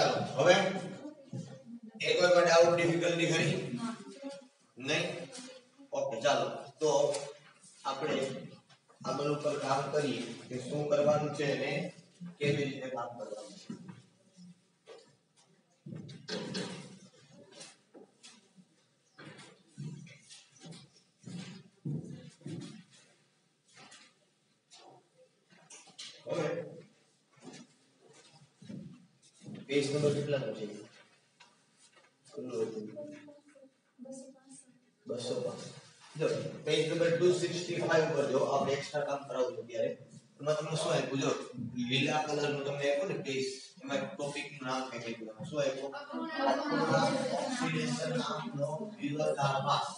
ચાલો હવે એક કોઈ ડાઉટ ડિફિકલ્ટી ખરી નહીં ઓકે ચાલો તો આપણે આગળ ઉપર કામ કરીએ કે શું કરવાનું છે અને કેવી રીતે કામ કરવાનું છે હવે પેજ નંબર કેટલાનો છે 205 જો પેજ નંબર 265 પર જો આપણે એક્સ્ટ્રા કામ કરાવું છું ત્યારે એમાં તમને શું આપ્યું જો લીલા કલરનું તમને આપ્યું ને પેજ એમાં ટોપિક નું નામ કઈ આપ્યું શું આપ્યું ઓક્સિડેશન નામનો વિરોધાભાસ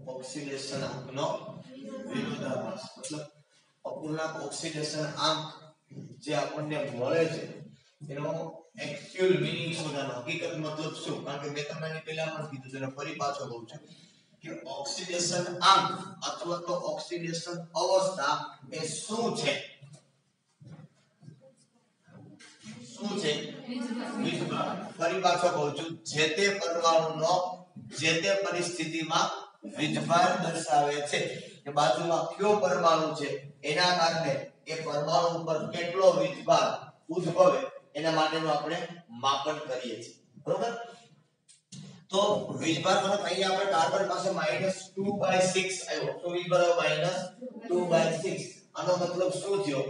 ऑक्सीडेशन નો વિરોધાભાસ मतलब અપૂર્ણાંક ઓક્સિડેશન આંક જે આપણને મળે છે એનો એક્ચ્યુઅલ મીનિંગ શોધવાનો હકીકત મતલબ શું કારણ કે મેં તમને પહેલા પણ કીધું તેને ફરી પાછો કહું છું કે ઓક્સિડેશન આંક અથવા તો ઓક્સિડેશન અવસ્થા એ શું છે વીજભાર ફરી પાછો કહું છું જે તે પરમાણુનો જે તે પરિસ્થિતિમાં વીજભાર દર્શાવે છે કે બાજુમાં કયો પરમાણુ છે એના કારણે એ પરમાણુ પર કેટલો વીજભાર ઉદ્ભવે એના માટેનું આપણે માપન કરીએ છીએ બરોબર તો વીજભાર ઘનત્વ અહીંયા આપણે કાર્બન પાસે -2/6 આવ્યો તો વીજભાર -2/6 આનો મતલબ શું થયો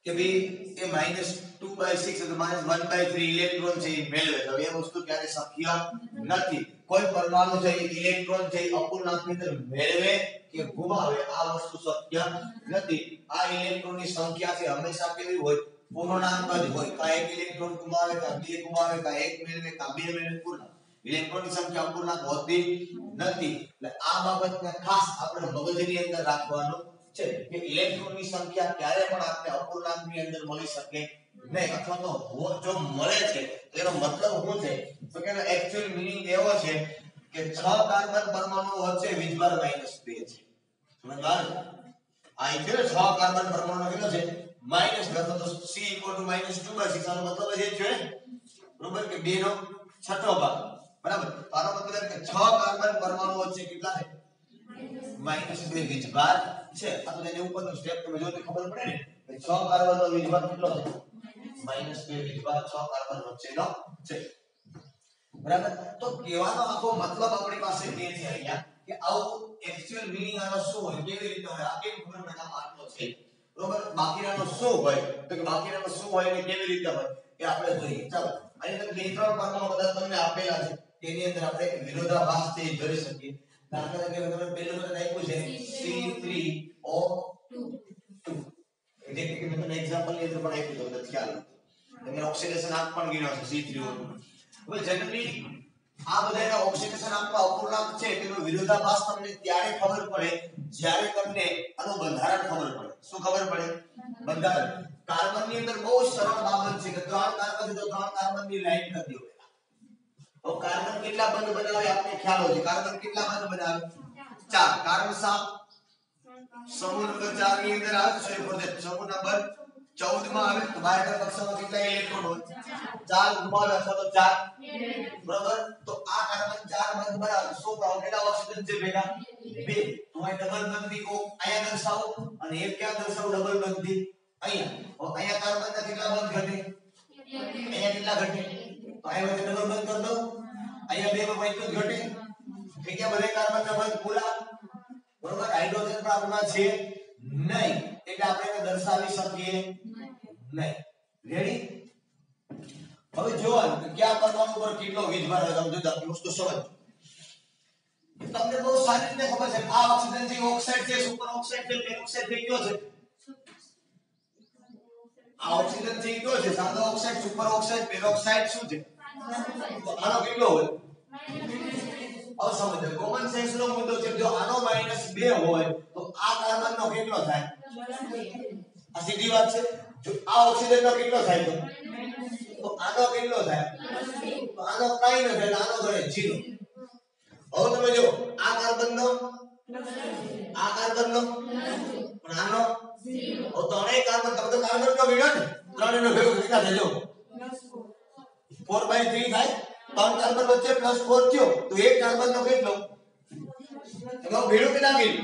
કે ભાઈ એ -2/6 એટલે -1/3 ઇલેક્ટ્રોન છે એ મેળવે તો એ વસ્તુ ક્યારે શક્ય નથી કોઈ પરમાણુ છે ઇલેક્ટ્રોન છે અપૂર્ણાંકની અંદર મેળવે કે ગુમાવે આ વસ્તુ શક્ય નથી આ ઇલેક્ટ્રોનની સંખ્યા છે હંમેશા કેવી હોય પૂર્ણાંક જ હોય કા એક ઇલેક્ટ્રોન ગુમાવે કા બે ગુમાવે કા એક મેળવે કા બે મેળવે પૂર્ણાંક ઇલેક્ટ્રોનની સંખ્યા અપૂર્ણાંક હોતી નથી એટલે આ બાબતને ખાસ આપણે મગજની અંદર રાખવાનું છે કે ઇલેક્ટ્રોનની સંખ્યા ક્યારે પણ આપણે અપૂર્ણાંકની અંદર મળી શકે નહીં અથવા તો જો મળે છે તો એનો મતલબ શું છે તો કે એનો એક્ચ્યુઅલ મીનિંગ એવો છે કે 6 કાર્બન પરમાણુઓ વચ્ચે વીજભાર -2 છે સમજ્યા આ છે 6 કાર્બન પરમાણુ કેટલો છે -2 તો C -2/6 આનો મતલબ એ છે બરોબર કે 2 નો છઠ્ઠો ભાગ બરાબર આનો મતલબ કે 6 કાર્બન પરમાણુ વચ્ચે કેટલા છે -2 વીજભાર છે આ તો એની ઉપરનું સ્ટેપ તમે જો તો ખબર પડે ને 6 કાર્બનનો વીજભાર કેટલો છે -2 વીજભાર 6 કાર્બન વચ્ચેનો છે બરાબર તો કહેવાનો આખો મતલબ આપણી પાસે એ છે અહીંયા કે આવું એક્ચ્યુઅલ મીનિંગ આનો શું હોય કેવી રીતે હોય આ કેમ ખબર પડે આ આટલો છે બરોબર બાકીનાનો શું હોય તો કે બાકીનાનો શું હોય અને કેવી રીતે હોય એ આપણે જોઈએ ચાલો અહીં તો બે ત્રણ પરમાણુ બધા તમને આપેલા છે તેની અંદર આપણે વિરોધાભાસ થી જોઈ શકીએ દાખલા તરીકે તમે પહેલું મને આપ્યું છે C3O2 એટલે કે મેં તમને એક્ઝામ્પલ ની અંદર પણ આપ્યું તો ખ્યાલ તમે ઓક્સિડેશન આંક પણ ગણ્યો છે C3O2 હવે જનરલી આ બધાના ઓક્સિડેશન આંકનો અપૂર્ણાંક છે તેનો વિરોધાભાસ તમને ત્યારે ખબર પડે જ્યારે તમને આનું બંધારણ ખબર પડે શું ખબર પડે બંધારણ કાર્બન ની અંદર બહુ સરળ બાબત છે કે 3 કાર્બન છે તો 3 કાર્બનની લાઈન કરી દો તો કાર્બન કેટલા બંધ બનાવે આપને ખ્યાલ હોય કાર્બન કેટલા બંધ બનાવે 4 કારણ સા સમૂહ નંબર 4 ની અંદર આવે છે સમૂહ નંબર 14 માં આવે તો બાહ્ય કક્ષામાં કેટલા ઇલેક્ટ્રોન હોય 4 ગુમાવે અથવા તો 4 બરાબર તો આ કાર્બન 4 બંધ બનાવે શું ભાવ કેટલા ઓક્સિજન છે ભેગા 2 તો આ ડબલ બંધી કો અહીંયા દર્શાવો અને એક ક્યાં દર્શાવો ડબલ બંધી અહીંયા કાર્બનના કેટલા બંધ ઘટે અહીંયા કેટલા ઘટે તો અહીંયા ડબલ બંધ કરી દો અહીંયા 2 માં વૈદ્યુત ઘટે ઠીક છે બધે કાર્બનના બંધ પૂરા બરોબર હાઇડ્રોજન પણ આપણા છે નહીં એટલે આપણે એને દર્શાવી શકીએ નહીં રેડી હવે જોવાનું કે કયા પરમાણુ પર કેટલો વીજભાર આવે તમે જો આટલું વસ્તુ સમજો તમને બહુ સારી રીતે ખબર છે આ ઓક્સિજન છે ઓક્સાઇડ છે સુપર ઓક્સાઇડ છે પેરોક્સાઇડ છે કયો છે આ ઓક્સિજન છે કયો છે સાદો ઓક્સાઇડ સુપર ઓક્સાઇડ પેરોક્સાઇડ શું છે તો આનો કેટલો હોય હવે સમજો કોમન સેન્સ નો મુદ્દો છે જો આનો -2 હોય તો આ કાર્બન નો કેટલો થાય આ સીધી વાત છે જો આ ઓક્સિજન નો કેટલો થાય તો આનો કેટલો થાય તો આનો કાઈ ન થાય આનો ગણે 0. હવે તમે જો આ કાર્બન નો પણ આનો 0. તો ત્રણેય કાર્બન તમે તો કાર્બન નો ભેગો ને ત્રણેયનો ભેગો કેટલા થાય જો 4/3 થાય. ત્રણ કાર્બન વચ્ચે +4 થયો તો એક કાર્બન નો કેટલો જવાબ ભેગો કે ના ભેગો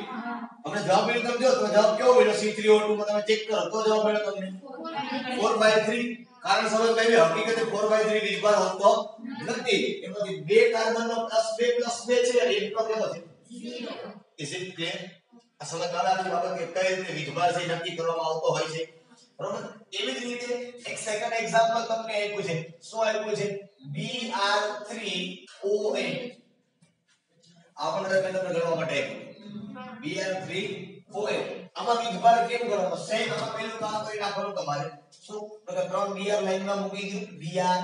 हमने जवाब मिले तुम जो तो जवाब क्यों मिले C3O2 में તમે ચેક કરો તો જવાબ મળે તમને 4/3 કારણ સમજ કઈ હકીકતે 4/3 વીજભાર હોતો નથી એમાંથી બે કાર્બન નો +2 છે અને એક નો કેવો છે 0 ઇઝ ઇટ ક્લિયર આ સમજ કાળાની બાબત કે કઈ રીતે વીજભાર છે નક્કી કરવામાં આવતો હોય છે બરોબર. એવી જ રીતે એક સેકન્ડ એક્ઝામ્પલ તમને આપ્યું છે શું આપ્યું છે Br3O8 આપણે તમને ગણવા માટે Br3O8 આમાં વીજભાર કેમ ગણવાનો સેમ આમાં પહેલું કામ કરી નાખવાનું તમારે શું તો કે ત્રણ Br લાઈનમાં મૂકી દો Br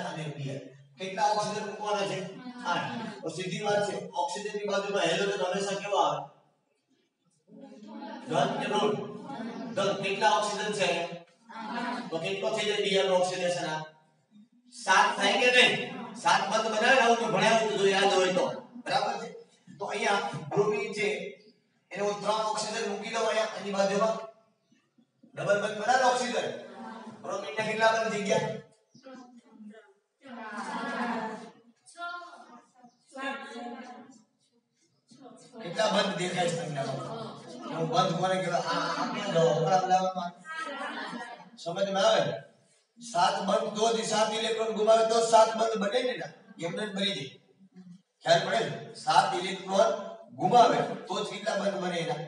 અને Br કેટલા ઓક્સિજન મૂકવાના છે 8 તો સીધી વાત છે ઓક્સિજનની બાજુમાં હેલોજન હંમેશા કેવો આવે ધન કે ઋણ ધન કેટલા ઓક્સિજન છે 8 તો કેટલો થઈ જાય Br નો ઓક્સિડેશન આ 7 થાય કે નહીં 7 બંધ બનાવે આવું તો ભણાવ્યું તો યાદ હોય તો બરાબર છે. તો અહીંયા બ્રોમીન છે એને હું 3 ઓક્સિજન મૂકી દઉં અહીંયા એની બાજુમાં ડબલ બંધ બનાવે ઓક્સિજન બ્રોમીન ના કેટલા બંધ થઈ ગયા 6 કેટલા બંધ દેખાય છે તમને હું બંધ કોને કહેવાય આપણે જો ખરાબ લાવવામાં સમજમાં આવે 7 બંધ તો જ 7 ઇલેક્ટ્રોન ગુમાવે તો 7 બંધ બને ને ના એમને જ બની જાય ખ્યાલ પડે 7 ઇલેક્ટ્રોન ગુમાવે તો જ કેટલા બંધ બને એના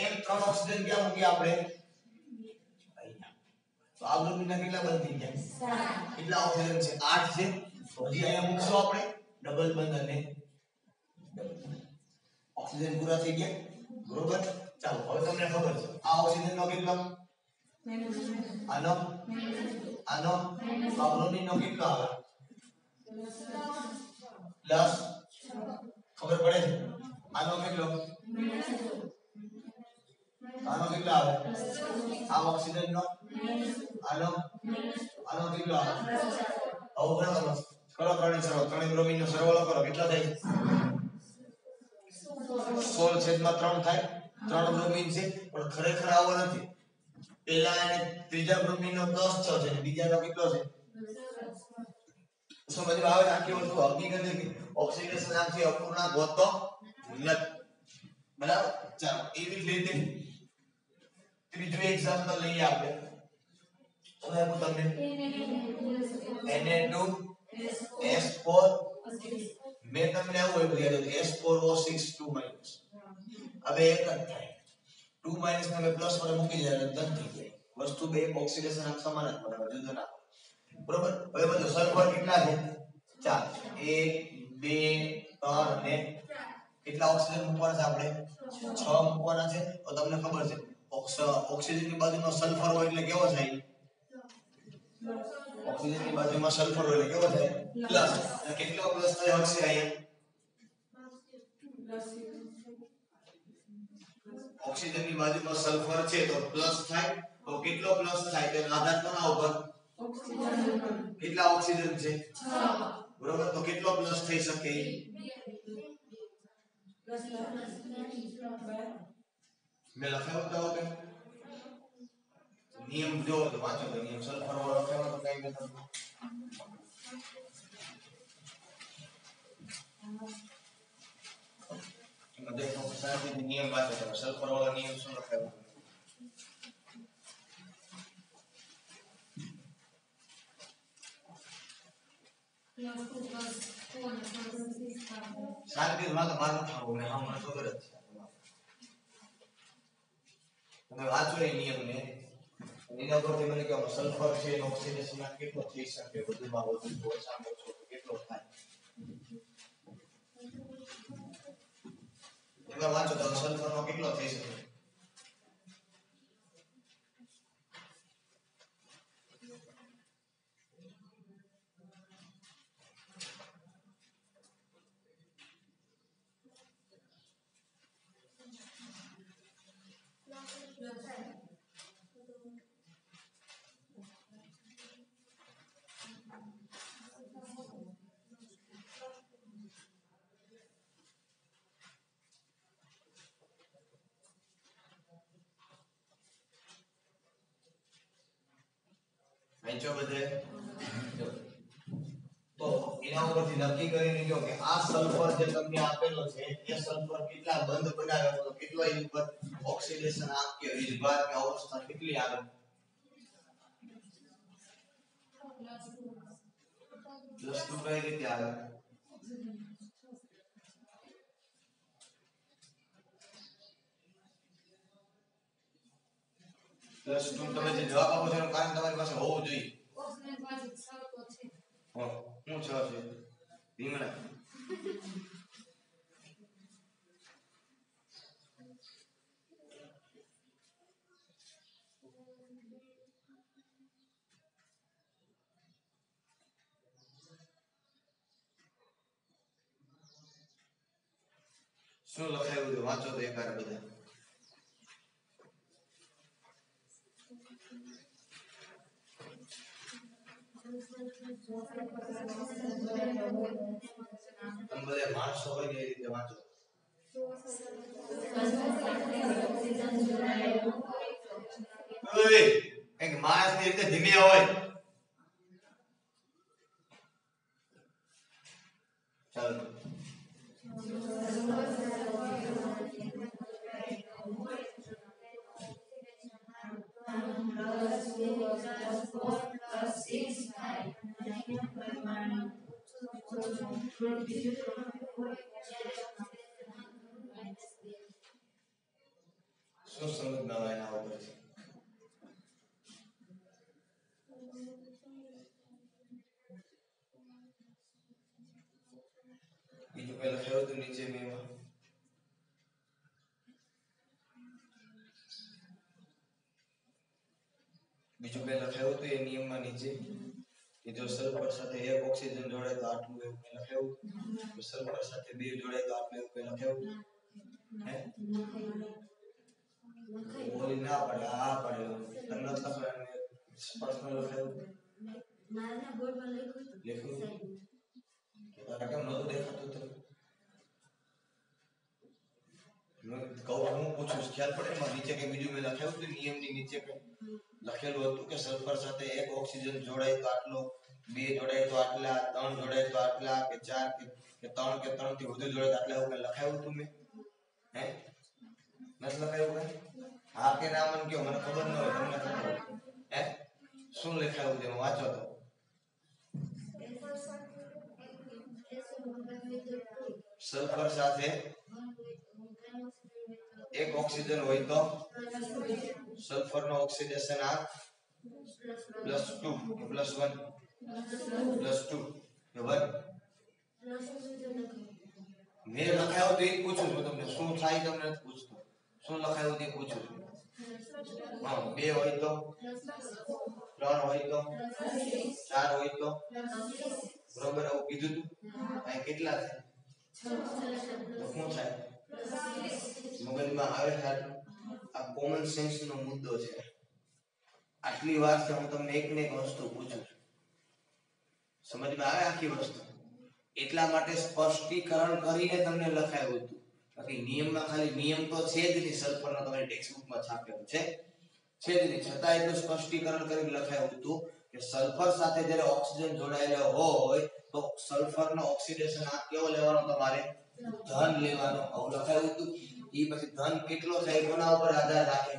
એમ 3 ઓક્સિજન ક્યાં મૂકી આપણે તો આ બ્રોમીનના કેટલા બંધ થઈ ગયા 7 કેટલા ઓક્સિજન છે 8 છે તો હજી અહીંયા મૂકશો આપણે ડબલ બંધ અને ઓક્સિજન પૂરા થઈ ગયા બરોબર. ચાલો હવે તમને ખબર છે આ ઓક્સિજન નો કેટલો આનો આ બ્રોમીન નો કેટલો આવે પ્લસ ખબર પડે છે આનો કેટલો આવે આ ઓક્સિજન નો આનો કેટલો આવે હવે કરો ત્રણેય સરવાળો ત્રણેય બ્રોમીન નો સરવાળો કરો કેટલા થાય 16/3 થાય 3 બ્રોમીન છે પણ ખરેખર આવો નથી પહેલા અને ત્રીજા બ્રોમીન નો +6 છે અને બીજાનો કેટલો છે સમજમાં આવે આખી વસ્તુ હકીકત છે ઓક્સિડેશન આખી અપૂર્ણાંક હોતો નથી બરાબર. ચાલો એવી જ રીતે ત્રીજું એક્ઝામ્પલ લઈએ આપણે હવે હું તમને Na2S4 મેં તમને આવું કહ્યું S4O6 2- હવે એક જ થાય 2- ને પ્લસ વડે મૂકી જાય એટલે ધન થઈ જાય વસ્તુ બે ઓક્સિડેશન આમ સમાન જ બરાબર જુદો ના બરોબર. હવે બધું સલ્ફર કેટલા છે 4 1 2 3 ને કેટલા ઓક્સિજન મૂકવાના છે આપણે 6 મૂકવાના છે તો તમને ખબર છે ઓક્સિજનની બાજુમાં સલ્ફર હોય એટલે કેવો થાય ઓક્સિજનની બાજુમાં સલ્ફર હોય એટલે કેવો થાય પ્લસ અને કેટલો પ્લસ થાય હશે અહીંયા ઓક્સિજનની બાજુમાં સલ્ફર છે તો પ્લસ થાય તો કેટલો પ્લસ થાય તેનો આધાર કોના ઉપર કેટલા ઓક્સિજન છે 6 બરોબર. તો કેટલો પ્લસ થઈ શકે મેં લખાવ્યો તો કે નિયમ જો તો વાંચો તો નિયમ સલ્ફર વાળો લખાવ્યો તો કઈ મેં તમને દેખો સાહેબ નિયમ વાંચો તો સલ્ફર વાળો નિયમ શું લખાવ્યો શાંતિ માં તો મારું થાવું ને હા મને ખબર જ છે તમે વાંચો એ નિયમ ને એના પરથી મને કહો સલ્ફર છે ઓક્સિડેશન માં કેટલો થઈ શકે વધુમાં વધુ ઓછામાં ઓછો કેટલો થાય એમાં વાંચો તો સલ્ફર નો કેટલો થઈ શકે વાંચો બધે તો એના ઉપરથી નક્કી કરી લીધો કે આ સલ્ફર જે તમને આપેલો છે એ સલ્ફર કેટલા બંધ બનાવે તો કેટલો એની ઉપર ઓક્સિડેશન આપ કે વીજભાર કે અવસ્થા કેટલી આવે +2 કઈ રીતે આવે +2 તમે જે જવાબ આપો છો એનું કારણ તમારી પાસે હોવું જોઈએ ઓક્સિજન પાસે 6 તો છે હું 6 છે રીંગણા શું લખાયું છે વાંચો તો એકવાર બધા તમે બધા માણસો હોય ને એ રીતે વાંચો એક માણસ ની રીતે ધીમે હોય ચાલો શું સમજમાં આવે એના ઉપર છે બીજું પહેલા થયું હતું નીચે મેમાં બીજું પહેલા થયું હતું એ નિયમમાં નીચે કે જો સલ્ફર સાથે એક ઓક્સિજન જોડાય તો આટલું એવું પહેલા થયું સલ્ફર સાથે બે જોડાય તો આટલું એવું પહેલા થયું હે બોલી ના પડે આ પડે તમને ખબર પર્સનલ લખાયું નાના બોર્ડમાં લખ્યું તારા કેમ નહોતું દેખાતું તો મેં કહું હું પૂછું ખ્યાલ પડે એમાં નીચે કે બીજું મેં લખાયું હતું નિયમની નીચે કે લખેલું હતું કે સલ્ફર સાથે એક ઓક્સિજન જોડાય તો આટલો બે જોડાય તો આટલા ત્રણ જોડાય તો આટલા કે ચાર કે ત્રણ થી વધુ જોડાય તો આટલા એવું લખાયું હતું મેં હે નથી લખાયું કઈ હા કે ના મને કયો મને ખબર ન હોય તમને ખબર હે શું લખાયું છે વાંચો તો સલ્ફર સાથે એક ઓક્સિજન હોય તો સલ્ફર નો ઓક્સિડેશન આ +2 કે +1 +2 કે 1 મેં લખાયું તો એ પૂછું છું તમને શું થાય તમને નથી પૂછતો શું લખાયું તે પૂછું છું હા 2 હોય તો 3 હોય તો 4 હોય તો બરોબર આવું કીધું તું આ કેટલા છે તો શું થાય મગજમાં આવે છે આ કોમન સેન્સ નો મુદ્દો છે આટલી વાર હું તમને એક ને એક વસ્તુ પૂછું છું સમજમાં આવે આખી વસ્તુ એટલા માટે સ્પષ્ટીકરણ કરીને તમને લખાયું હતું બાકી નિયમમાં ખાલી નિયમ તો છે જ નહીં સલ્ફરનો તમારી ટેક્સ્ટ બુકમાં છાપેલું છે જ નહીં છતાં એટલું સ્પષ્ટીકરણ કરીને લખાયું હતું કે સલ્ફર સાથે જ્યારે ઓક્સિજન જોડાયેલો હોય તો સલ્ફરનો ઓક્સિડેશન આ કેવો લેવાનો તમારે ધન લેવાનો આવું લખાયું હતું એ પછી ધન કેટલો થાય કોના ઉપર આધાર રાખે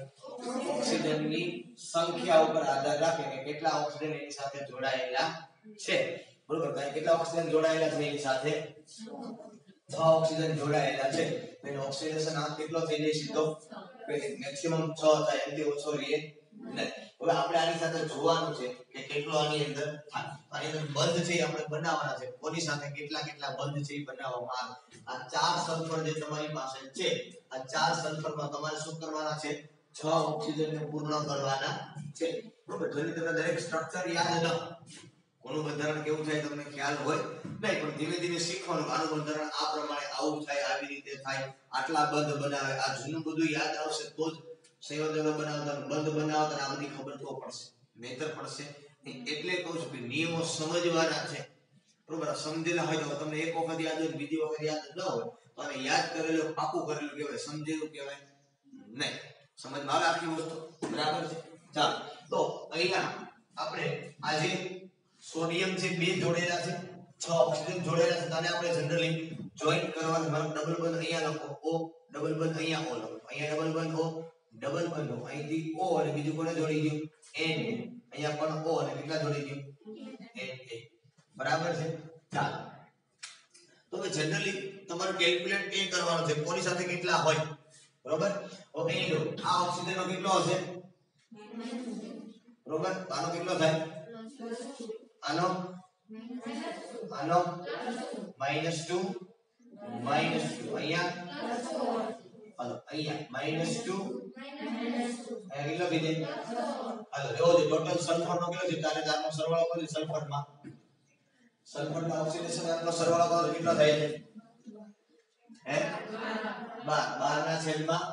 ઓક્સિજનની સંખ્યા ઉપર આધાર રાખે કે કેટલા ઓક્સિજન એની સાથે જોડાયેલા છે બરોબર ભાઈ કેટલા ઓક્સિજન જોડાયેલા છે એની સાથે 6 ઓક્સિજન જોડાયેલા છે એનો ઓક્સિડેશન આ કેટલો થઈ જાય સીધો મેક્સિમમ 6 થાય એથી ઓછો રહે નહીં હવે આપણે આની સાથે જોવાનું છે કે કેટલો આની અંદર થાય આની અંદર બંધ છે આપણે બનાવવાના છે કોની સાથે કેટલા કેટલા બંધ છે એ બનાવવામાં આવે આ 4 સલ્ફર જે તમારી પાસે છે આ 4 સલ્ફરમાં તમારે શું કરવાના છે 6 ઓક્સિજનને પૂર્ણ કરવાના છે બરોબર જોની તમને દરેક સ્ટ્રક્ચર યાદ ન કોનું બંધારણ કેવું થાય તમને ખ્યાલ હોય નહીં પણ ધીમે ધીમે શીખવાનું આનું બંધારણ આ પ્રમાણે આવું થાય આવી રીતે થાય આટલા બંધ બનાવે આ જૂનું બધું યાદ આવશે તો જ સંયોજનો બનાવતા બંધ બનાવતા આ બધી ખબર તો પડશે નહીતર પડશે એટલે કહું છું કે નિયમો સમજવાના છે બરોબર સમજેલા હોય તો તમને એક વખત યાદ હોય બીજી વખત યાદ ન હોય તો આને યાદ કરેલું પાકું કરેલું કહેવાય સમજેલું કહેવાય નહીં સમજમાં આવે આખી વસ્તુ બરાબર છે ચાલો તો અહીંયા આપણે આજે સોડિયમ છે બે જોડેલા છે 6 ઓક્સિજન જોડેલા છે તને આપણે જનરલી જોઈન્ટ કરવાનું મારો ડબલ બંધ અહીંયા લખો ઓ ડબલ બંધ અહીંયા ઓ લખો અહીંયા ડબલ બંધ ઓ ડબલ બંધ ઓ અહીંથી ઓ અને બીજું કોને જોડી દઉં n અહીંયા પણ ઓ અને કેટલા જોડી દઉં n બરાબર છે ચાલો તો હવે જનરલી તમારે કેલ્ક્યુલેટ એ કરવાનું છે કોની સાથે કેટલા હોય બરોબર ઓકે લો આ ઓક્સિજનનો કેટલો હશે બરોબર આનો કેટલો થાય આનો આનો -2 અહીંયા હાલો અહીંયા -2 અહીંયા કેટલો કીધે હાલો એવો છે ટોટલ સલ્ફરનો કેટલો છે ચારે ચારનો સરવાળો કરો સલ્ફરના ઓક્સિડેશન નો સરવાળો કરો કેટલો થાય છે હે 12 ના છેદમાં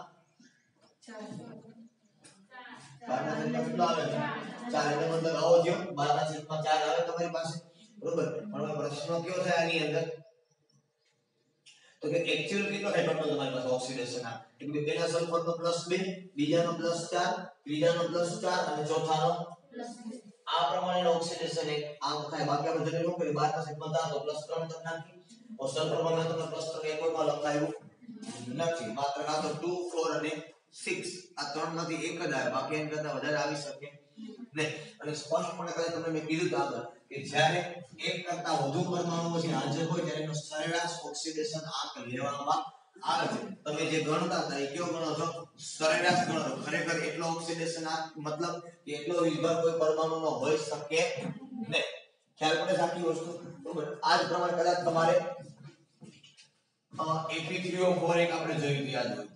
12 ના છેદમાં કેટલો આવે છે 4 એટલે મતલબ આવો થયો 12 ના છેદમાં 4 આવે તમારી પાસે બરોબર પણ પ્રશ્ન કયો છે આની અંદર તો કે એક્ચ્યુઅલ કેટલો થાય ટોટલ તમારી પાસે ઓક્સિડેશન આ એટલે પહેલા સલ્ફરનો +2 બીજાનો +4 ત્રીજાનો +4 અને ચોથાનો આ પ્રમાણે ઓક્સિડેશન એક આમ થાય બાકી આપણે જનરલી શું કરીએ 12 ના છેદમાં 10 તો +3 તક નાખી और સલ્ફરમાં મેં તમને +3 એક કોઈમાં લખાયું નથી માત્ર આ તો 2 4 અને 6 આ ત્રણમાંથી એક જ આવે બાકી એન કરતા વધારે આવી શકે નહીં અને સ્પષ્ટપણે કહે તમને મેં કીધું તો આગળ કે જ્યારે એક કરતા વધુ પરમાણુઓ છે હાજર હોય ત્યારે એનો સરેરાશ ઓક્સિડેશન આંક લેવામાં આવે છે તમે જે ગણતા હતા એ કયો ગણો છો સરેરાશ ગણો છો ખરેખર એટલો ઓક્સિડેશન આંક મતલબ કે એટલો વીજભાર કોઈ પરમાણુનો હોઈ શકે નહીં ખ્યાલ પડે સાચી વસ્તુ બરોબર આ જ પ્રમાણે કદાચ તમારે Fe3O4 એક આપણે જોયું યાદ હોય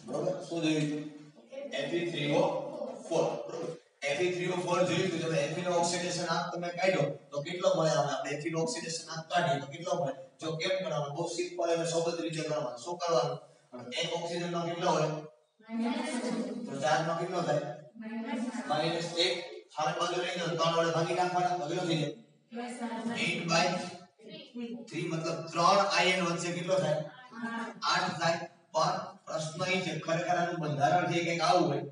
બરોબર શું જોયું Fe3O4 બરોબર Fe3O4 જોયું તો તમે Fe નો ઓક્સિડેશન આંક તમે કાઢો તો કેટલો મળે આપણે Fe નો ઓક્સિડેશન આંક કાઢીએ તો કેટલો મળે જો કેમ કરવાનું બહુ સિમ્પલ અને સોબત રીતે કરવાનું શું કરવાનું એક ઓક્સિજન નો કેટલો હોય તો 4 નો કેટલો થાય -1 સામે બાજુ લઈ જાઓ 3 વડે ભાગી નાખવાના અગલો થઈ જાય 8/3 મતલબ 3 ion વચ્ચે કેટલો થાય 8 થાય પણ પ્રશ્ન એ છે ખરેખર આનું બંધારણ છે કે આવું હોય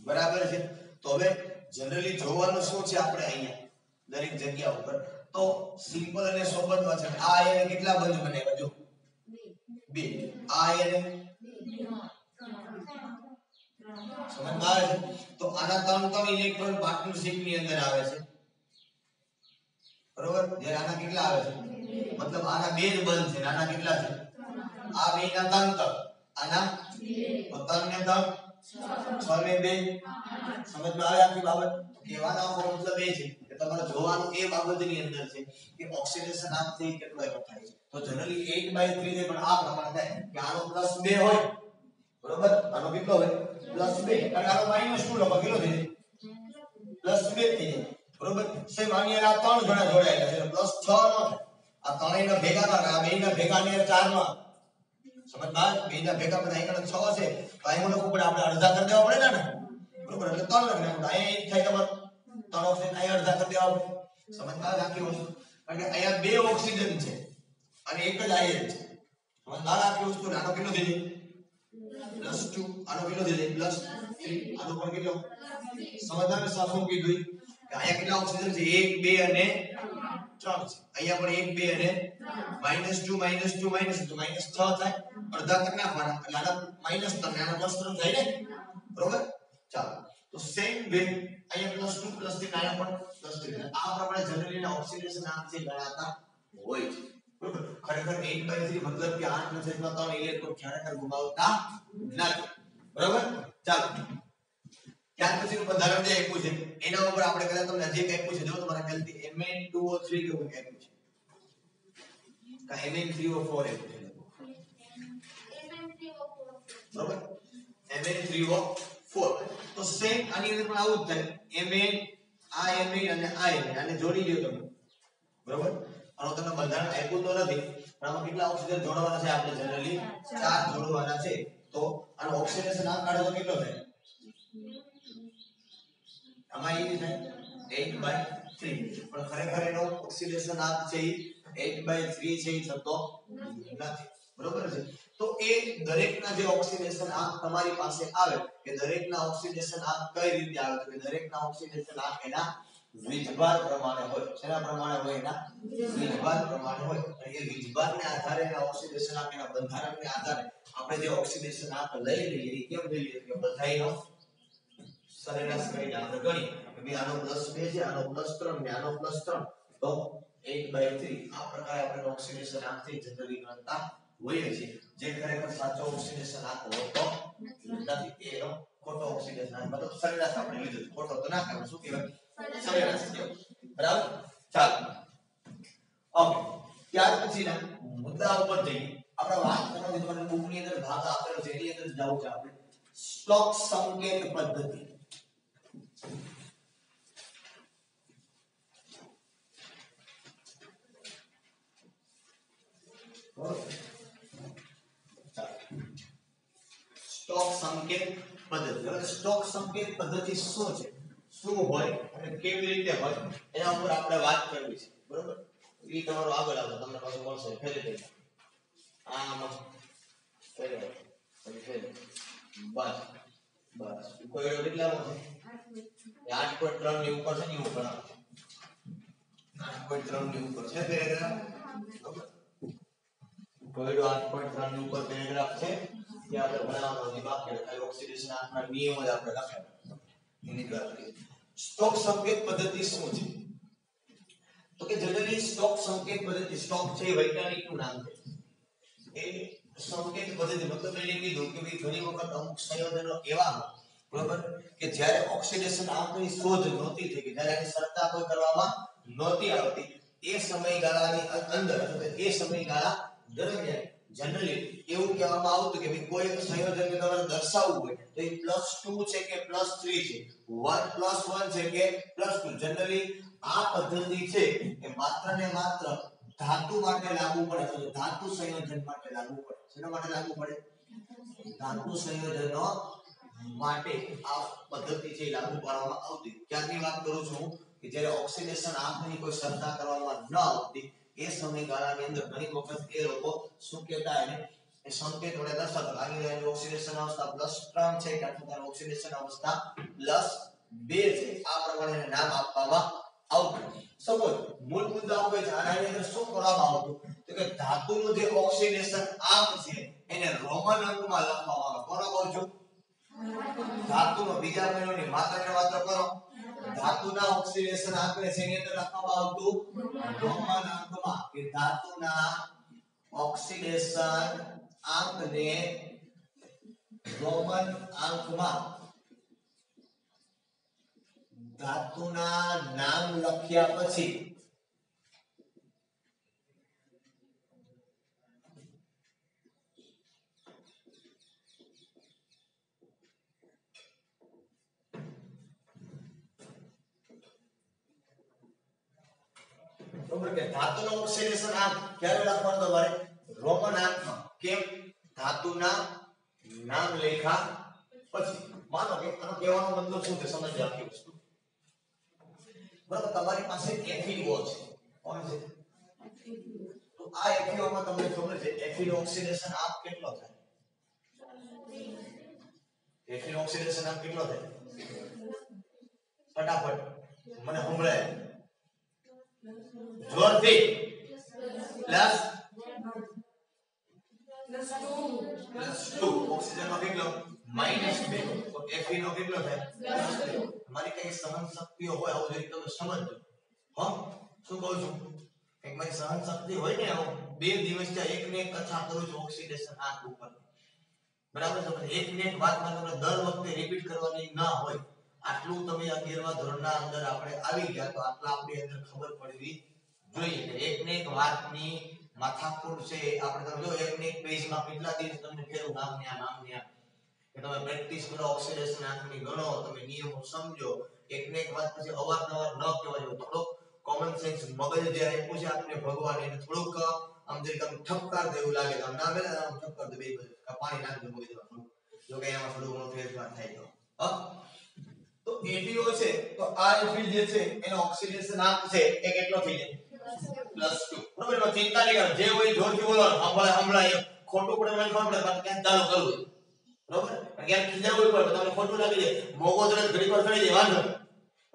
બરાબર છે તો હવે જનરલી જોવાનું શું છે આપણે અહીંયા દરેક જગ્યા ઉપર તો સિમ્પલ અને સોબતમાં છે આ આયન કેટલા બંધ બનાવ્યા જો 2 આ આયન સમજમાં આવે છે તો આના ત્રણ ઇલેક્ટ્રોન પાર્ટનરશિપ ની અંદર આવે છે બરોબર જ્યારે આના કેટલા આવે છે મતલબ આના બે જ બંધ છે આના કેટલા છે આ બે ના ત્રણ આના તો ત્રણ ને ત્રણ 6 ને 2 સમજમાં આવે આખી બાબત કહેવાનો મતલબ એ છે કે તમારે જોવાનું એ બાબતની અંદર છે કે ઓક્સિડેશન આમથી કેટલો એનો થાય છે તો જનરલી 8/3 ને પણ આ પ્રમાણે થાય કે આનો +2 હોય બરોબર આનો કેટલો હોય +2 અને આનો -2 લખો કેટલો થઈ જાય +2 થઈ જાય બરોબર સેમ આની આ ત્રણ ગણા જોડાયેલા છે એટલે +6 નો થાય આ ત્રણેયના ભેગા ના આ બેયના ભેગા ને 4 નો સમજમાં બેયના ભેગા બધા એકલા 6 છે તો અહીં મને ઉપર આપણે અડધા કરી દેવા પડે ને બરોબર એટલે 3 લખી નાખો અહીં થાય તમારે 3 ઓક્સિજન અહીં અડધા કરી દેવા પડે સમજમાં આખી વસ્તુ કારણ કે અહીંયા બે ઓક્સિજન છે અને એક જ આયન છે સમજમાં આખી વસ્તુ આનો કેટલો થઈ જાય +2 આનો કેટલો થઈ જાય +3 આનો પણ કેટલો સમજમાં સાફું કીધું કે અહીંયા કેટલા ઓક્સિજન છે 1 2 અને 3 છે અહીંયા પણ 1 2 અને -2 -6 થાય અડધા કરી નાખવાના એટલે આના -3 આના +3 થાય ને બરોબર ચાલો તો સેમ વે અહીંયા +2 +3 આયા પણ +3 આ પ્રમાણે જનરલી ના ઓક્સિડેશન આંક જે ગણાતા હોય છે બરોબર ખરેખર 8/3 મતલબ કે 8/3 ઇલેક્ટ્રોન ખરેખર ગુમાવતા નથી બરોબર ચાલો ત્યાર પછીનું બંધારણ જે આપ્યું છે એના ઉપર આપણે કદાચ તમને જે કંઈ પૂછે જો તમારા ખ્યાલથી Mn2O3 કેવું આપ્યું છે કા Mn3O4 આપ્યું છે બરોબર Mn3O4 તો સેમ આની અંદર પણ આવું જ થાય Mn આ Mn અને આ Mn આને જોડી દો તમે બરોબર આનો તમને બંધારણ આપ્યું તો નથી પણ આમાં કેટલા ઓક્સિજન જોડવાના છે આપણે જનરલી 4 જોડવાના છે તો આનો ઓક્સિડેશન આંક કાઢો તો કેટલો થાય આમાં એ થાય 8/3 પણ ખરેખર એનો ઓક્સિડેશન આંક છે 8/3 છે એ થતો નથી, બરોબર છે? તો એ દરેકના જે ઓક્સિડેશન આંક તમારી પાસે આવે કે દરેકના ઓક્સિડેશન આંક કઈ રીતે આવે તો કે દરેકના ઓક્સિડેશન આંક એના વીજભાર પ્રમાણે હોય. શેના પ્રમાણે હોય? એના વીજભાર પ્રમાણે હોય. અને એ વીજભારને આધારે એના ઓક્સિડેશન આંક એના બંધારણને આધારે આપણે જે ઓક્સિડેશન આંક લઈ લઈએ એ કેમ લઈ લઈએ કે બધાયનો સરેરાશ કરીને આપણે ગણીએ કે ભાઈ આનો +2 છે, આનો +3 ને આનો +3 તો 8/3 આ પ્રકારે આપણે ઓક્સિડેશન આંક થી જનરલી ગણતા હોઈએ છીએ. જે ખરેખર સાચો ઓક્સિડેશન આંક હોતો નથી. એનો ખોટો ઓક્સિડેશન આંક મતલબ સરેરાશ આપણે લીધો, ખોટો તો ના કહેવાય, શું કહેવાય? સરેરાશ કહેવાય. બરાબર? ચાલો ઓકે, ત્યાર પછીના મુદ્દા ઉપર જઈએ. આપણે વાત કરવાની તમારી બુકની અંદર ભાગ આપેલો છે એની અંદર જાવું છે આપણે સ્ટોક સંકેત પદ્ધતિ. સ્ટોક સંકેત પદ્ધતિ. હવે સ્ટોક સંકેત પદ્ધતિ શું છે, શું હોય અને કેવી રીતે હોય એના ઉપર આપણે વાત કરવી છે, બરોબર? એ તમારો આગળ આવતો તમને પાછું મળશે ફેરી દે આમાં ફેરી ફેરી બસ બસ કોઈ કેટલાનો છે? 8.3 ની ઉપર છે ને ઉપર 8.3 ની ઉપર છે પેરેગ્રાફ, બરોબર? કોઈ 8.3 ની ઉપર પેરેગ્રાફ છે કે આપણે બનાવવાનો છે, બાકી ખાલી ઓક્સિડેશન આંકના નિયમો જ આપણે લખાવ્યા એની વાત કરીએ. સ્ટોક સંકેત પદ્ધતિ શું છે તો કે જનરલી સ્ટોક સંકેત પદ્ધતિ, સ્ટોક છે વૈજ્ઞાનિકનું નામ છે. એ સંકેત પદ્ધતિ મતલબ એને કીધું કે ભાઈ ઘણી વખત અમુક સંયોજનો એવા હોય, બરોબર, કે જ્યારે ઓક્સિડેશન આંકની શોધ નહોતી થઈ કે જ્યારે એની સરળતા કોઈ કરવામાં નહોતી આવતી એ સમયગાળાની અંદર અથવા એ સમયગાળા દરમિયાન જનરલી એવું કહેવામાં આવતું કે ભાઈ કોઈ એક સંયોજનને તમારે દર્શાવવું હોય તો એ +2 છે કે +3 છે, 1 + 1 છે કે +2. જનરલી આ પદ્ધતિ છે એ માત્ર ને માત્ર ધાતુ માટે લાગુ પડે છે, ધાતુ સંયોજન માટે લાગુ પડે. શેના માટે લાગુ પડે? ધાતુ સંયોજનો માટે આ પદ્ધતિ છે લાગુ પાડવામાં આવતી. ક્યાંની વાત કરું છું કે જ્યારે ઓક્સિડેશન આંકની કોઈ સરળતા કરવામાં ન આવતી એ સમયગાળાની અંદર ઘણી વખત એ લોકો શું કહેતા એને એ સંકેત વડે દર્શાવતા. આની અંદર ઓક્સિડેશન અવસ્થા +3 છે કે અથવા ઓક્સિડેશન અવસ્થા +2 છે, આ પ્રમાણે નામ આપવામાં આવતું. સપોઝ મૂળ મુદ્દા ઉપર આની અંદર શું કરવામાં આવતું તો કે ધાતુનું જે ઓક્સિડેશન આંક છે એને રોમન અંકમાં લખવામાં આવે. કોનો કહું છું? ધાતુનો, બીજા કોઈની માત્ર ને માત્ર કરો ધાતુના ઓક્સિડેશન આંકને શેની અંદર લખવામાં આવતું? રોમન અંકમાં. કે ધાતુના ઓક્સિડેશન આંકને રોમન અંકમાં ધાતુના નામ લખ્યા પછી કે ધાતુનો ઓક્સિડેશન આંક ક્યારે લખવાનો તમારે? રોમન અંકમાં. કેમ? ધાતુના નામ લખ્યા પછી. માનો કે આનો કહેવાનો મતલબ શું છે સમજ આખી વસ્તુ, બરાબર? તમારી પાસે FeO છે, કોણ છે? તો આ FeO માં તમને ખબર છે FeO ઓક્સિડેશન આંક કેટલો થાય? FeO ઓક્સિડેશન આંક કેટલો થાય? ફટાફટ મને સંભળાય જોરથી. +2 ઓક્સિજન નો કેટલો? -2. તો Fe નો કેટલો થાય? +2. મારી કઈ સહન શક્તિઓ હોય આવું જરી તમે સમજજો. હા, શું કહું છું? એક મારી સહન શક્તિ હોય ને, હું 2 દિવસથી એક ને એક કથા કરું છું ઓક્સિડેશન આંક ઉપર, બરાબર છે? એક ને એક વાત તમને દર વખતે રિપીટ કરવાની ના હોય. આટલું તમે 11મા ધોરણના અંદર આપણે આવી ગયા તો આટલા આપણી અંદર ખબર પડવી જોઈએ કે એક ને એક વાતની માથાકૂટ છે. આપણે તમે જો એક ને એક પેજમાં કેટલા દિવસ તમને ફેરવું નામ ને કે તમે પ્રેક્ટિસ કરો ઓક્સિડેશન આંકની ગણો, તમે નિયમો સમજો. એક ને એક વાત પછી અવારનવાર ન કહેવાય. થોડોક કોમન સેન્સ મગજ જે આપ્યું છે આપણે ભગવાન એને થોડુંક આમ જે તમે ઠપકાર દેવું લાગે તો ના મેલે આમ ઠપકાર દે બે પાણી નાખી મગજમાં થોડું, જો કે એમાં થોડું ઘણો ફેરફાર થાય તો હા તો APO છે તો આ એફિલ જે છે એનો ઓક્સિડેશન આંક છે એ કેટલો થઈ જાય +2 બરોબર એમાં ચિંતા નહીં કરો જે હોય જોરથી બોલો હમણાં ખોટું પડે મને ખબર પડે પણ ક્યાં ચાલુ કરવું બરોબર કારણ કે ખીજાવું પડે તમને ખોટું લાગી જાય મોગો તરત ઘડી પર ચડી જાય વાંધો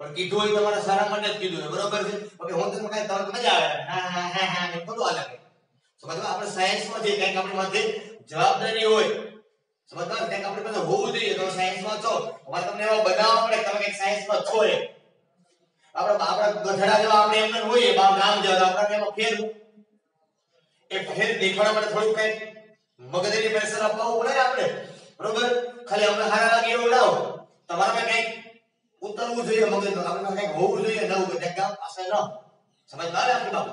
પણ કીધું હોય તમારા સારા માટે જ કીધું છે બરોબર છે ઓકે હું તમને કઈ તમને મજા આવે હા એ ખોટું આ લાગે સમજવા આપણે સાયન્સમાં જે કંઈક આપણી માથે જવાબદારી હોય સમજવા કંઈક આપણી પાસે હોવું જોઈએ તો સાયન્સમાં છો હવે તમને એવા બનાવવા પડે તમે કંઈક સાયન્સમાં છો એ આપણા ગધડા જેવા આપણે એમ ન હોઈએ બાપ નામ જેવા આપણે એમાં ફેર દેખાડવા માટે થોડું કંઈક મગજની પ્રેશર આપવું પડે આપણે બરોબર ખાલી આપણે હારા લાગે એવું લાવો તમારામાં કંઈક ઉતરવું જોઈએ મગજનું આપણે કંઈક હોવું જોઈએ નવું કંઈક કામ પાસે ન સમજવા આવે આપણી બાબત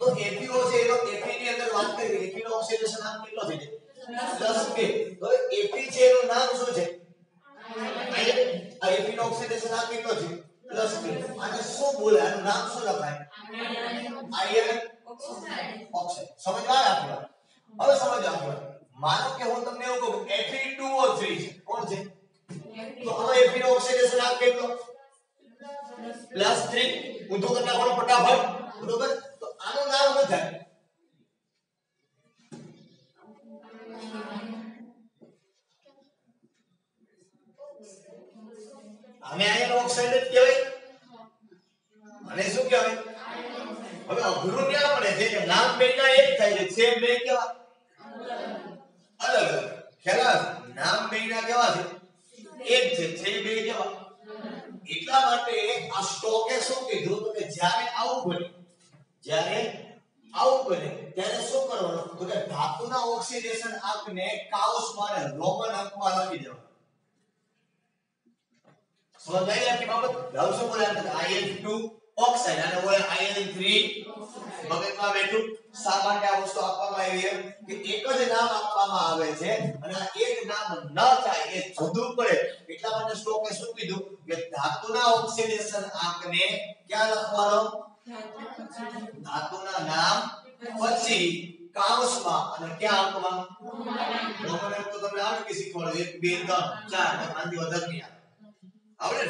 તો APO છે એનો Fe ની અંદર વાત કરીએ Fe નો ઓક્સિડેશન આંક કેટલો થઈ જાય +2 તો Fe છે એનું નામ શું છે આ Fe નો ઓક્સિડેશન આંક કેટલો છે +2 અને શું બોલે આનું નામ શું લખાય આયર્ન ઓક્સાઇડ સમજવા આવે આપણે હવે સમજો આપણે માનો કે હું તમને એવું કહું Fe2O3 છે કોણ છે તો હવે Fe નો ઓક્સિડેશન આંક કેટલો +3 ઊંધું કરી નાખો ફટાફટ બરોબર તો આનું નામ શું થાય આને આયર્ન ઓક્સાઇડ જ કહેવાય અને શું કહેવાય હવે અઘરું ક્યાં પડે છે કે નામ બેના એક થાય છે સેમ બે કેવા અલગ અલગ ખ્યાલ નામ બેના કેવા છે એક છે બે કેવા એટલા માટે આ સ્ટોકે શું કીધું તો કે જ્યારે આવું બને ત્યારે શું કરવાનું તો કે ધાતુના ઓક્સિડેશન આંકને કાઉસમાં અને રોમન અંકમાં લખી દેવાનું સમજાય આપની બાબત લાવશો બોલે Al2 ઓક્સાઇડ અને બોલે Al3 મગજમાં બેઠું શા માટે આ વસ્તુ આપવામાં આવી છે કે એક જ નામ આપવામાં આવે છે અને આ એક નામ ન થાય એ જુદું પડે એટલા માટે સ્ટોકે શું કીધું કે ધાતુના ઓક્સિડેશન આંકને ક્યાં લખવાનો ધાતુના નામ પછી કાઉસમાં અને ક્યાં અંકમાં રોમન અંક તો તમને આવડે કે શીખવાડો 1 2 3 4 આનાથી વધારે નહીં આવડે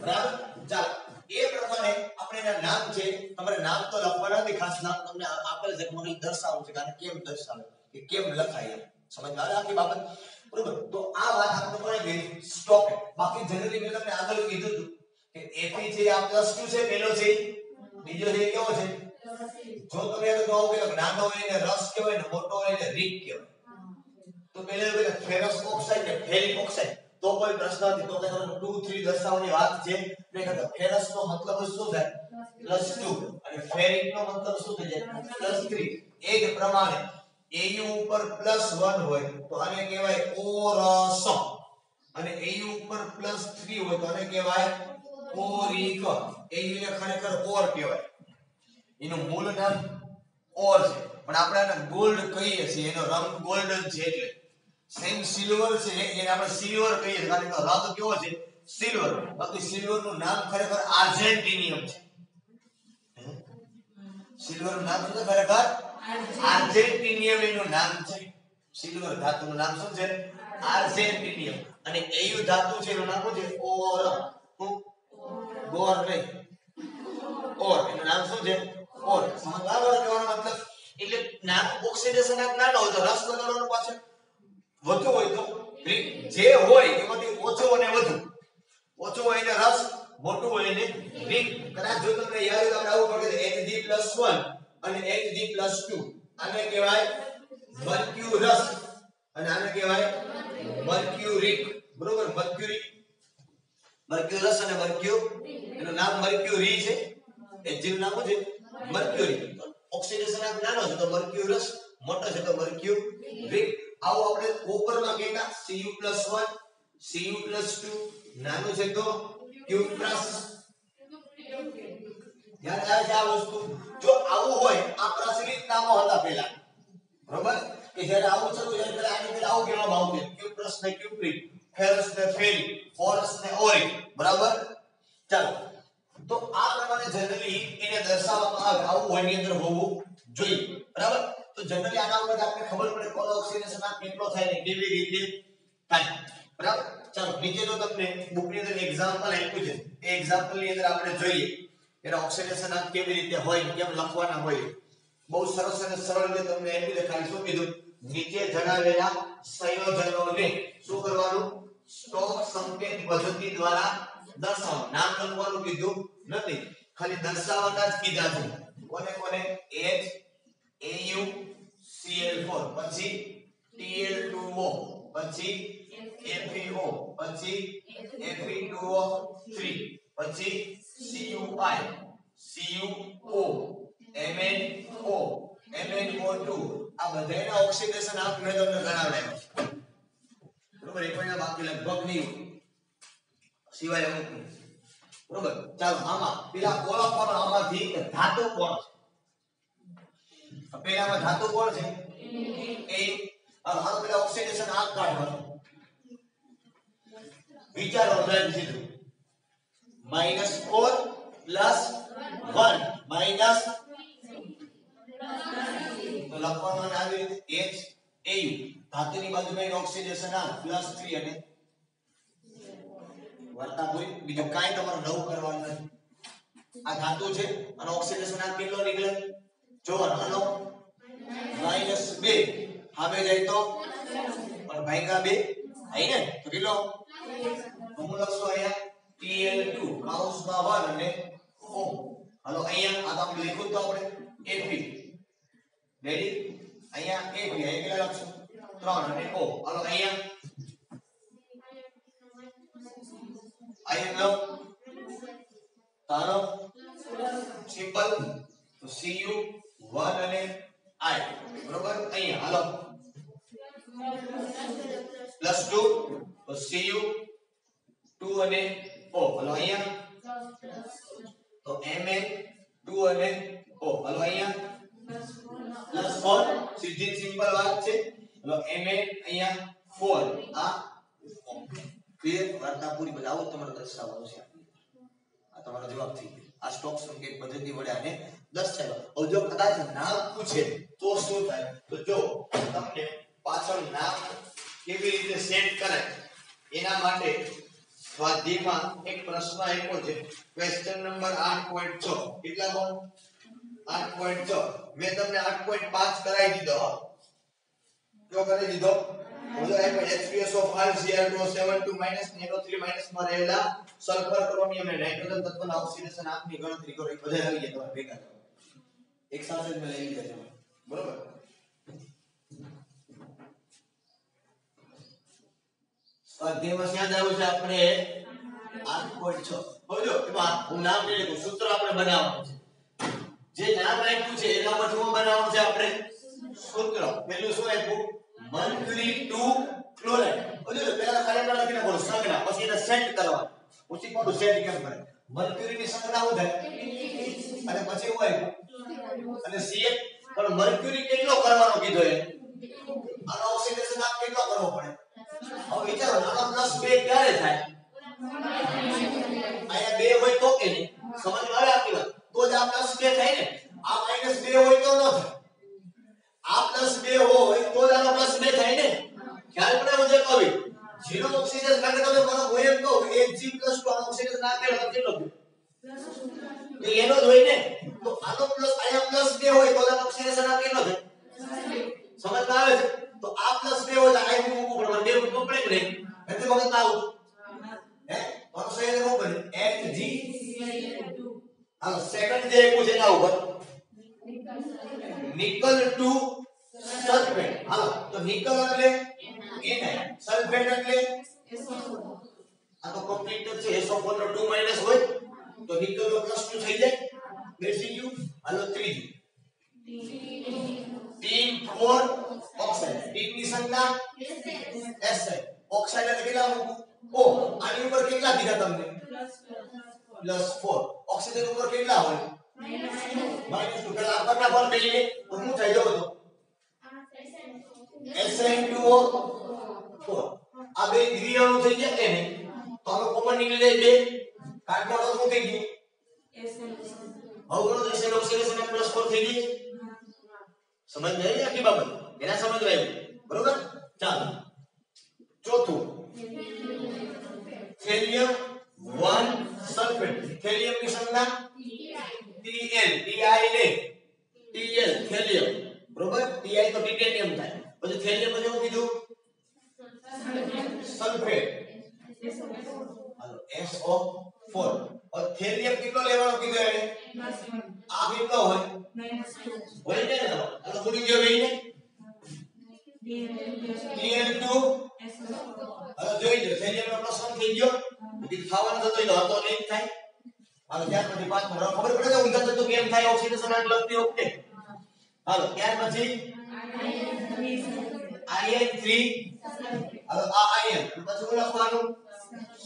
બરાબર ચાલો એ પ્રમાણે આપણે એના નામ છે તમારે નામ તો લખવાના નથી ખાસ નામ તમને આપેલ છે મને દર્શાવવું છે કે કેમ દર્શાવે કે કેમ લખાય સમજવા આવે આખી બાબત બરોબર તો આ વાત આપણે કોને ગઈ સ્ટોક બાકી જનરલી મેં તમને આગળ કીધું હતું કે Fe છે આ +2 છે પેલો છે બીજો છે કેવો છે જો તમે તો કહો કે નાનો હોય ને રસ કહેવાય ને મોટો હોય ને રીક કહેવાય તો પેલે કે ફેરસ ઓક્સાઇડ ને ફેરિક ઓક્સાઇડ તો કોઈ પ્રશ્ન નથી તો કે 2 3 દર્શાવવાની વાત છે મેં કહ્યું ફેરસ નો મતલબ શું થાય +2 અને ફેરિક નો મતલબ શું થઈ જાય +3 એ જ પ્રમાણે Au ઉપર +1 હોય તો આને કહેવાય ઓરસ અને Au ઉપર +3 હોય તો આને કહેવાય ઓરિક Au ને ખરેખર ઓર કહેવાય એનું મૂળ નામ ઓર છે પણ આપણે આને ગોલ્ડ કહીએ છીએ એનો રંગ ગોલ્ડન છે એટલે સેમ સિલ્વર છે એને આપણે સિલ્વર કહીએ છીએ કારણ કે રંગ કેવો છે સિલ્વર બાકી સિલ્વર નું નામ ખરેખર આર્જેન્ટિનિયમ છે સિલ્વર નું નામ શું છે ખરેખર આર્જેન્ટિનિયમ એનું નામ છે સિલ્વર ધાતુનું નામ શું છે આર્જેન્ટિનિયમ અને Au ધાતુ છે એનું નામ શું છે ઓર ગોર નહીં ઓર એનું નામ શું છે ઓર સમજવા કહેવાનો મતલબ એટલે નામ ઓક્સિડેશન આંક નાનો હોય તો રસ લગાડવાનો પાછળ વધુ હોય તો જે હોય એમાંથી ઓછો અને વધુ ઓછો હોય એટલે રસ મોટું હોય એટલે રીંગ કદાચ જો તમને યાદ હોય તો આપણે આવું પડે Hg+1 અને Hg+2 આને કહેવાય મર્ક્યુરસ અને આને કહેવાય મર્ક્યુરિક બરોબર મર્ક્યુરસ અને એનું નામ મર્ક્યુરી છે Hg નું નામ છે મર્ક્યુરી ઓક્સિડેશન આંક નાનો છે તો મર્ક્યુરસ મોટો છે તો મર્ક્યુરિક આવો આપણે કોપરમાં કહેતા Cu+1 Cu+2 નાનું છે તો Q+ યાદ આવે છે આ વસ્તુ જો આવું હોય આ પ્રચલિત નામો હતા પહેલા બરોબર કે જ્યારે આવું શરૂ થાય ત્યારે આની પહેલા આવું કહેવામાં આવતું Q+ ને ક્યુપ્રિક ફેરસ ને ફેરિક ફોરસ ને ઓરિક બરાબર ચાલો તો આ પ્રમાણે જનરલી એને દર્શાવવામાં આવે આવું હોય ની અંદર હોવું જોઈએ બરાબર તો જનરલી આના ઉપર આપણે ખબર પડે કોનો ઓક્સિડેશન આંક કેટલો થાય ને કેવી રીતે થાય બરાબર ચાલો નીચે તો તમને બુક ની અંદર એક્ઝામ્પલ આપ્યું છે એ એક્ઝામ્પલ ની અંદર આપણે જોઈએ એના ઓક્સિડેશન આંક કેવી રીતે હોય કેમ લખવાના હોય બહુ સરસ અને સરળ રીતે તમને આપી દે ખાલી શું કીધું નીચે જણાવેલા સંયોજનોને શું કરવાનું સ્ટોક સંકેત પદ્ધતિ દ્વારા દર્શાવો નામ લખવાનું કીધું નથી ખાલી દર્શાવવાના જ કીધા છે કોને કોને H AU Cl4 પછી Tl2O પછી FeO પછી Fe2O3 પછી CuO MnO MnO2 આ બધાના ઓક્સિડેશન આંક મેં તમને ગણાવ્યા બરોબર એક મહિના બાકી લગભગ નહીં સિવાય અમુક બરોબર ચાલો આમાં પેલા ઓળખવાનો આમાંથી ધાતુ કોણ છે પેલામાં ધાતુ કોણ છે એ હાલ પેલા ઓક્સિડેશન આંક કાઢવાનો વિચારો લઈને સીધું -4 + 1 માઈનસ તો લખવામાં આવી રીતે H AU ધાતુની બાજુમાં ઓક્સિડેશન આંક +3 અને વર્તા પૂરી બીજું કાઈ તમારે નવું કરવાનું નથી આ ધાતુ છે અને ઓક્સિડેશન આંક કેટલો નીકળે જોવાનો આનો -2 હવે જાય તો પણ ભાગ્યા 2 આઈ ને તો કેટલો હું લખશું અહીંયા Tl2 કૌંસમાં 1 અને O હાલો અહીંયા આ આપણે લખ્યું તો આપણે Fe રેડી અહીંયા Fe અહીંયા કેટલા લખશું 3 અને O હાલો અહીંયા લો તારો સિમ્પલ તો Cu 1 અને I બરોબર અહીંયા હાલો +2 તો Cu 2 અને O હાલો અહીંયા તો Mn 2 અને O હાલો અહીંયા +4 સીધી સિમ્પલ વાત છે હાલો Mn અહીંયા 4 આ ક્લિયર વાર્તા પૂરી બતાવો તમારે દર્શાવવાનું છે આ તમારો જવાબ થઈ ગયો આ સ્ટોક સંકેત પદ્ધતિ વડે આને દર્શાવો હવે જો કદાચ નામ પૂછે તો શું થાય તો જો તમને પાછળ નામ કેવી રીતે સેટ કરાય એના માટે સ્વાધ્યાયમાં એક પ્રશ્ન આપ્યો છે ક્વેશ્ચન નંબર 8.6 કેટલા 8.6 મેં તમને 8.5 કરાવી દીધો જો કરી દીધો બોલો HPSO5Cr2O72- NO3- માં રહેલા સલ્ફર ક્રોમિયમ અને નાઇટ્રોજન તત્વના ઓક્સિડેશન આંકની ગણતરી કરો એ બધા આવી ગયા તમારે ભેગા કરો એક સાથે જ મેં લઈ લીધા છે બરોબર સ્વાધ્યાયમાં ક્યાં જાવું છે આપણે 8.6 બોલો એમાં હું નામ લઈ લઉં સૂત્ર આપણે બનાવવાનું છે જે નામ આપ્યું છે એના પર શું બનાવવાનું છે આપણે સૂત્ર પહેલું શું આપ્યું mercury 2 chloride બોલો પહેલા ખાલી લખીને બોલો સંજ્ઞા પછી એને સેટ કરવાનું પછી કોનું સેટ કેમ કરે mercury ની સંજ્ઞા શું થાય અને પછી શું આપ્યું અને CH પણ mercury કેટલો કરવાનો કીધો એ આનો ઓક્સિડેશન આપ કેટલો કરવો પડે હવે વિચારો આનો +2 ક્યારે થાય આયા 2 હોય તો કે નહીં સમજ આવે આપની વાત તો જ આ +2 થાય ને આ -2 હોય તો ન થાય આ +2 હોય તો જ આનો +2 થાય ને ખ્યાલ પડે મુજે કવિ જીરો ઓક્સિજન કારણ કે તમે મને હું એમ કહું Hg+2 આનો ઓક્સિજન ના કેળો તો કેટલો તો એનો જ હોય ને તો આનો પ્લસ આયા +2 હોય તો આનો ઓક્સિડેશન આ કેટલો થાય સમજ આવે છે તો આ +2 હોય તો આ મૂકવું પડે બે મૂકવું પડે કે નહીં એટલે વખત આવું હે તો સંયોજન શું બને Hg હાલો સેકન્ડ જે આપ્યું છે એના ઉપર નિકલ 2 સલ્ફેટ હાલો તો નિકલ એટલે Ni સલ્ફેટ એટલે આ તો કમ્પ્લીટ છે SO4 નો 2 માઈનસ હોય તો નિકલ નો +2 થઈ જાય બેસી ગયું હાલો ત્રીજું ટીન 4 ઓક્સાઇડ ટીન ની સંખ્યા Si ઓક્સાઇડ એટલે કેટલા મૂકું O આની ઉપર કેટલા દીધા તમને +4 ઓક્સિજન ઉપર કેટલા હોય -2 પેલા આગળના પર બેલીને તો શું થઈ જવો તો SN2O 4 આ બે દ્વિઅણુ થઈ જાય કે નહીં તો હવે કોમન નીકળી જાય બે કાટમાં તો શું થઈ ગયું હવે ગણો SN ઓક્સિડેશન +4 થઈ ગઈ સમજ નહીં આખી બાબત એના સમજ આવ્યું બરોબર ચાલો ચોથું थेलियम 1 सल्फेट थेलियम की संज्ञा Tl Ti ને Tl થેલિયમ બરોબર Ti તો ટાઇટેનિયમ થાય પછી થેલિયમ પછી શું કીધું સલ્ફેટ હાલો SO4 और थेलियम કેટલો લેવાનો કીધો એને આ કેટલો હોય હોય ને હાલો પૂરી ગયો વેઈને Tl2 હાલો જોઈ લો થેલિયમ નો પ્રશ્ન થઈ ગયો ઈ ખાવાનો થતો ઈ હતો નહીં થાય હાલો ત્યાર પછી પાંચ નંબર ખબર પડે કે ઊંધા થતો કેમ થાય ઓક્સિડેશન આટ લખતી વખતે હાલો ત્યાર પછી ion3 હાલો આ ion પછી શું લખવાનું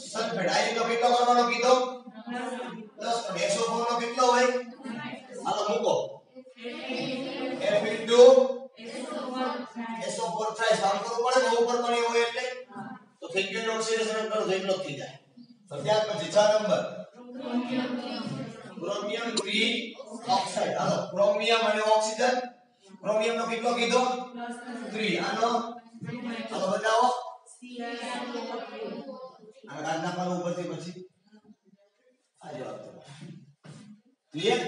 સલ્ફેટ ion નો કેટલો કરવાનો કીધો 10 પણ SO4 નો કેટલો હોય હાલો મૂકો F SO4 થાય સામ કરવું પડે બહુ ઉપર પણ હોય એટલે તો થઈ ગયું ઓક્સિડેશન કરો તો એટલો જ થઈ જાય તો ત્યાર પછી 6 નંબર ક્રોમિયમ 3 ઓક્સાઇડ હાલો ક્રોમિયમ અને ઓક્સિજન ક્રોમિયમ નો કેટલો કીધો 3 આનો હાલો બતાવો આ કાઢ નાખવાનું ઉપરથી પછી આ જવાબ ક્લિયર